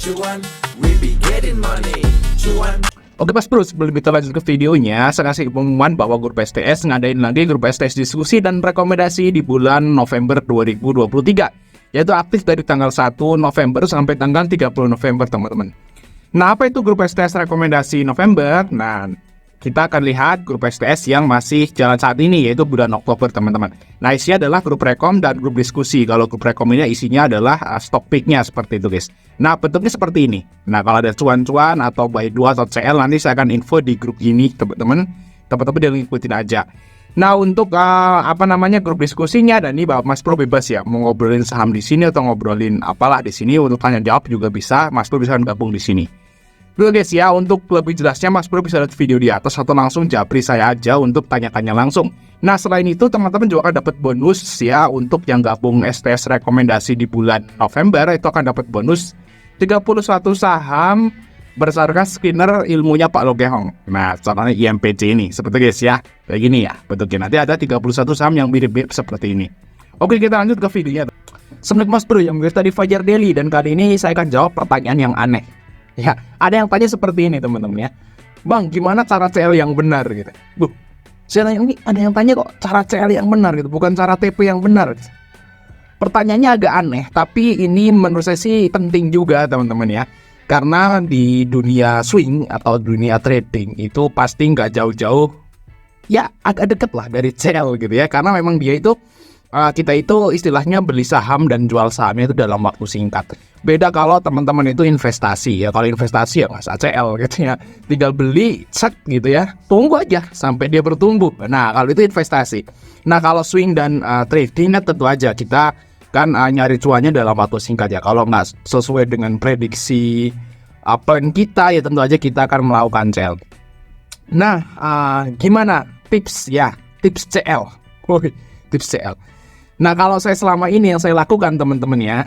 cuan, we be getting money. Cuan. Oke Mas Bro, sebelum kita lanjut ke videonya, saya kasih pengumuman bahwa grup STS ngadain lagi grup STS diskusi dan rekomendasi di bulan November 2023, yaitu aktif dari tanggal 1 November sampai tanggal 30 November teman-teman. Nah, apa itu grup STS rekomendasi November? Nah, kita akan lihat grup STS yang masih jalan saat ini, yaitu bulan Oktober teman-teman. Nah, isinya adalah grup rekom dan grup diskusi. Kalau grup rekom ini isinya adalah stock pick-nya seperti itu guys. Nah, bentuknya seperti ini. Nah, kalau ada cuan-cuan atau buy 2 atau CL, nanti saya akan info di grup ini teman-teman. Teman-teman jangan ikutin aja. Nah, untuk grup diskusinya, dan ini Bapak Mas Bro bebas ya, mau ngobrolin saham di sini atau ngobrolin apalah di sini, untuk tanya jawab juga bisa. Mas Bro bisa gabung di sini. Dulu guys ya, untuk lebih jelasnya Mas Bro bisa lihat video di atas atau langsung japri saya aja untuk tanya-tanya langsung. Nah, selain itu teman-teman juga akan dapat bonus ya, untuk yang gabung STS rekomendasi di bulan November itu akan dapat bonus 31 saham berdasarkan skinner ilmunya Pak Lokehong. Nah, contohnya IMPC ini seperti guys ya, kayak gini ya bentuknya. Nanti ada 31 saham yang mirip-mirip seperti ini. Oke, kita lanjut ke videonya. Assalamualaikum Mas Bro, yang tadi Fajar Daily, dan kali ini saya akan jawab pertanyaan yang aneh. Ya, ada yang tanya seperti ini teman-teman ya. Bang, gimana cara CL yang benar gitu? Bu, saya tanya ini, ada yang tanya kok cara CL yang benar gitu, bukan cara TP yang benar. Pertanyaannya agak aneh, tapi ini menurut saya sih penting juga teman-teman ya. Karena di dunia swing atau dunia trading itu pasti nggak jauh-jauh, ya agak deket lah dari CL gitu ya. Karena memang dia itu, kita itu istilahnya beli saham dan jual sahamnya itu dalam waktu singkat. Beda kalau teman-teman itu investasi ya. Kalau investasi ya nggak usah CL gitu ya, tinggal beli set gitu ya, tunggu aja sampai dia bertumbuh. Nah, kalau itu investasi. Nah, kalau swing dan trading tentu aja kita kan nyari cuannya dalam waktu singkat ya. Kalau nggak sesuai dengan prediksi plan kita ya tentu aja kita akan melakukan CL. Nah, gimana tips ya, tips CL? Tips CL. Nah, kalau saya selama ini yang saya lakukan teman-teman ya,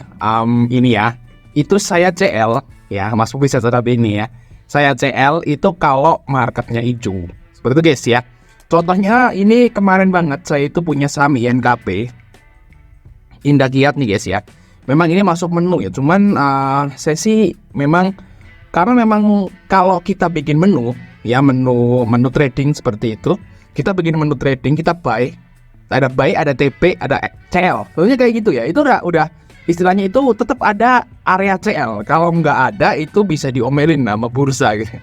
ini ya, itu saya CL ya, Mas bisa tetap ini ya. Saya CL itu kalau marketnya hijau. Seperti itu guys ya. Contohnya ini kemarin banget saya itu punya saham INKP, Indah Kiat nih guys ya. Memang ini masuk menu ya, cuman saya sih memang karena memang kalau kita bikin menu ya, menu trading seperti itu, kita bikin menu trading, kita buy, ada TP, ada CL. Soalnya kayak gitu ya. Itu udah istilahnya itu tetap ada area CL. Kalau nggak ada itu bisa diomelin sama bursa gitu.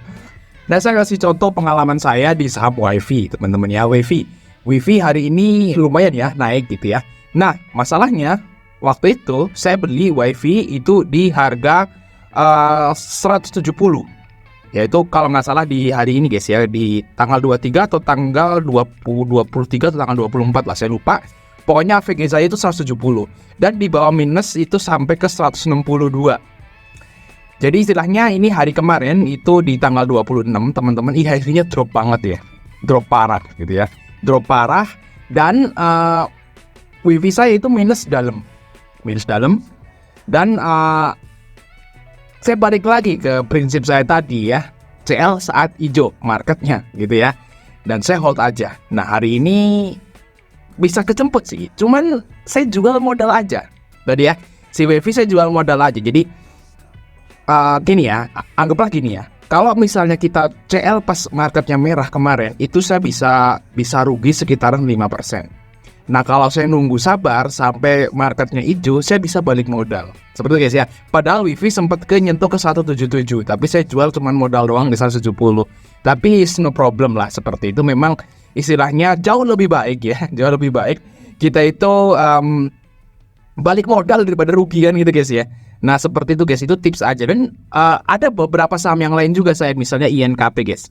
Nah, saya kasih contoh pengalaman saya di saham WiFi, teman-teman ya. WiFi hari ini lumayan ya naik gitu ya. Nah, masalahnya waktu itu saya beli WiFi itu di harga 170. Yaitu kalau nggak salah di hari ini guys ya, di tanggal 23 atau tanggal 23 atau tanggal 24 lah, saya lupa. Pokoknya AVG saya itu 170. Dan di bawah minus itu sampai ke 162. Jadi istilahnya ini hari kemarin itu di tanggal 26 teman-teman, IHSG-nya drop banget ya. Drop parah gitu ya. Drop parah dan WiFi saya itu minus dalam. Dan saya balik lagi ke prinsip saya tadi ya, CL saat hijau marketnya gitu ya, dan saya hold aja. Nah, hari ini bisa kejemput sih, cuman saya jual modal aja tadi ya, si WiFi saya jual modal aja. Jadi gini ya, anggaplah gini ya, kalau misalnya kita CL pas marketnya merah kemarin, itu saya bisa rugi sekitaran 5%. Nah, kalau saya nunggu sabar sampai marketnya hijau, saya bisa balik modal. Seperti itu guys ya. Padahal WiFi sempat nyentuh ke 177, tapi saya jual cuma modal doang di 170. Tapi no problem lah, seperti itu. Memang istilahnya jauh lebih baik ya, jauh lebih baik kita itu balik modal daripada rugi kan gitu guys ya. Nah, seperti itu guys, itu tips aja. Dan ada beberapa saham yang lain juga saya, misalnya INKP guys.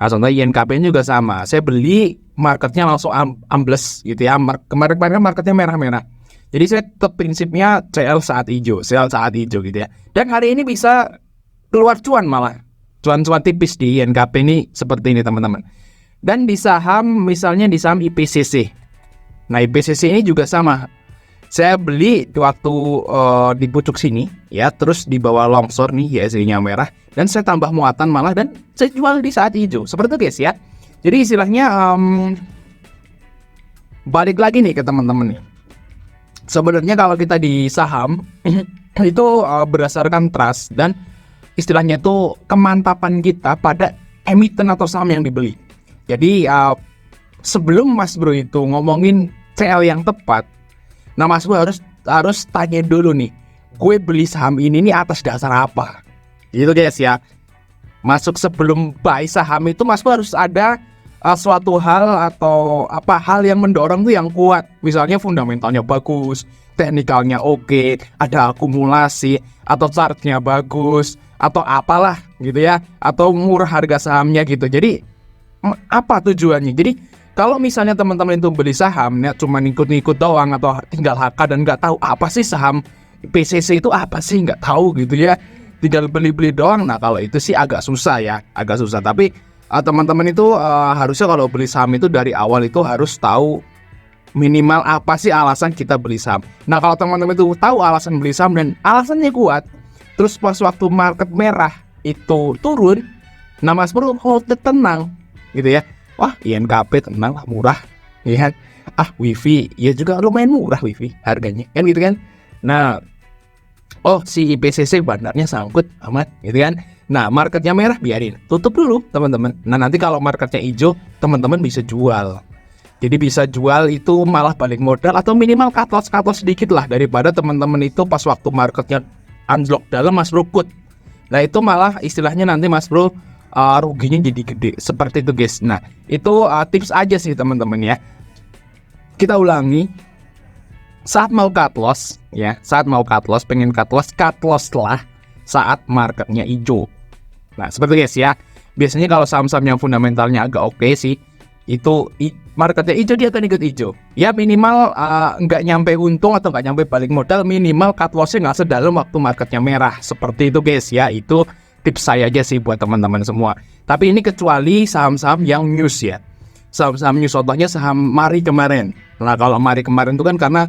Nah, contohnya INKP juga sama. Saya beli marketnya langsung ambles gitu ya. Kemarin marketnya merah-merah. Jadi saya tetap prinsipnya CL saat hijau gitu ya. Dan hari ini bisa keluar cuan malah. Cuan-cuan tipis di INKP ini seperti ini teman-teman. Dan di saham, misalnya di saham IPCC. Nah, IPCC ini juga sama. Saya beli di waktu di pucuk sini ya, terus di bawah longsor nih IHSG-nya merah, dan saya tambah muatan malah, dan saya jual di saat hijau. Seperti itu guys ya. Jadi istilahnya balik lagi nih ke teman-teman nih. Sebenarnya kalau kita di saham itu berdasarkan trust, dan istilahnya itu kemantapan kita pada emiten atau saham yang dibeli. Jadi sebelum Mas Bro itu ngomongin CL yang tepat, nah Mas Bro harus tanya dulu nih, gue beli saham ini nih atas dasar apa? Gitu guys ya. Masuk sebelum buy saham itu Mas Bro harus ada suatu hal atau hal yang mendorong tuh yang kuat. Misalnya fundamentalnya bagus, teknikalnya oke, ada akumulasi atau chartnya bagus atau apalah gitu ya, atau murah harga sahamnya gitu. Jadi apa tujuannya? Jadi kalau misalnya teman-teman itu beli saham ya cuma ikut-ikut doang atau tinggal HK dan nggak tahu apa sih saham PCC itu apa sih, nggak tahu gitu ya, tinggal beli-beli doang. Nah kalau itu sih agak susah ya, agak susah. Tapi teman-teman itu harusnya kalau beli saham itu dari awal itu harus tahu minimal apa sih alasan kita beli saham. Nah kalau teman-teman itu tahu alasan beli saham dan alasannya kuat, terus pas waktu market merah itu turun, nah Mas Bro hold tenang gitu ya. Wah INKP tenang lah, murah ya. Wifi ya juga lumayan murah Wifi harganya kan gitu kan. Nah si IPCC bandarnya sangkut amat gitu kan. Nah marketnya merah biarin tutup dulu teman-teman. Nah nanti kalau marketnya hijau teman-teman bisa jual. Jadi bisa jual itu malah balik modal atau minimal cut loss sedikit lah, daripada teman-teman itu pas waktu marketnya unlock dalam Mas Bro put. Nah itu malah istilahnya nanti Mas Bro ruginya jadi gede. Seperti itu guys. Nah itu tips aja sih teman-teman ya. Kita ulangi. Saat mau cut loss ya, saat mau cut loss, pengen cut loss lah saat marketnya hijau. Nah seperti guys ya. Biasanya kalau saham-saham yang fundamentalnya agak oke sih, itu marketnya hijau dia akan ikut hijau. Ya minimal nggak nyampe untung atau nggak nyampe balik modal, minimal cut lossnya nggak sedalam waktu marketnya merah. Seperti itu guys ya. Itu tips saya aja sih buat teman-teman semua. Tapi ini kecuali saham-saham yang news ya. Saham-saham news, contohnya saham Mari kemarin. Nah kalau Mari kemarin itu kan karena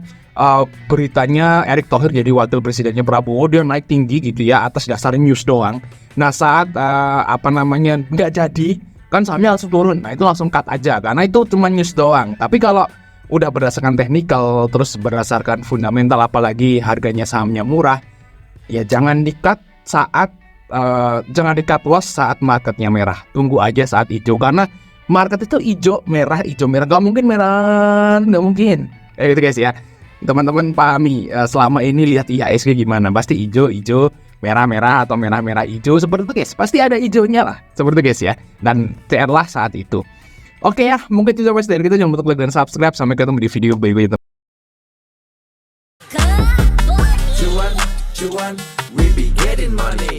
beritanya Erick Thohir jadi wakil presidennya Prabowo, dia naik tinggi gitu ya atas dasar news doang. Nah saat nggak jadi, kan sahamnya langsung turun. Nah itu langsung cut aja karena itu cuma news doang. Tapi kalau udah berdasarkan teknikal, terus berdasarkan fundamental, apalagi harganya sahamnya murah, ya jangan di-cut loss saat marketnya merah. Tunggu aja saat hijau, karena market itu hijau merah, nggak mungkin merah, nggak mungkin. Gitu guys ya. Teman-teman pahami selama ini lihat IHSG gimana, pasti hijau merah atau merah hijau, seperti itu guys. Pasti ada hijaunya lah, seperti itu guys ya. Dan CR lah saat itu. Oke ya, mungkin itu sampai dari kita. Jangan lupa like dan subscribe. Sampai ketemu di video berikutnya. Cuan, we be getting money.